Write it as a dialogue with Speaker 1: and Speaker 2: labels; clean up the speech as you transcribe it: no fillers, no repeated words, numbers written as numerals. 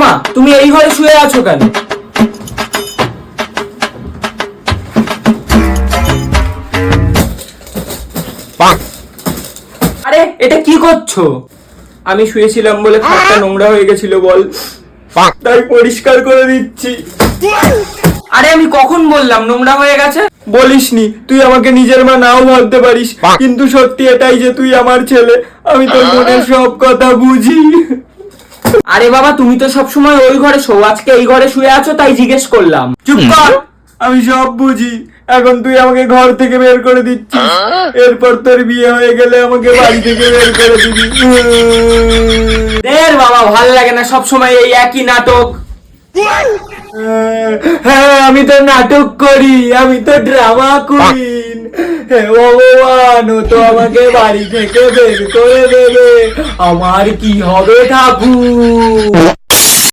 Speaker 1: মা, তুমি এই ঘরে শুয়ে আছো কেন? আরে এটা কি করছো? আমি শুয়েছিলাম বলে খাটটা নোংরা হয়ে গেছিল বল, তাই পরিষ্কার করে দিচ্ছি। আরে আমি কখন বললাম নোংরা হয়ে গেছে? বলিসনি, তুই আমাকে নিজের মা নাও ভাবতে পারিস, কিন্তু সত্যি এটাই যে তুই আমার ছেলে। আমি তোর মনের সব কথা বুঝি। আরে বাবা, তুমি তো সব সময় ওই ঘরে শো, আজকে এই ঘরে শুয়ে আছো তাই জিজ্ঞেস করলাম। চুপ কর। আমি সব বুঝি, এখন তুই আমাকে ঘর থেকে বের করে দিচ্ছিস, এরপর তোর বিয়ে হয়ে গেলে আমাকে বাড়ি থেকে বের করে দিবি। বাবা, ভাল লাগে না সব সময় এই একই নাটক। হ্যাঁ, আমি তো নাটক করি, আমি তো ড্রামা কুইন। হে ভগবান, ও তো আমাকে বাড়ি থেকে বের করে দেবে, আমার কি হবে ঠাকুর?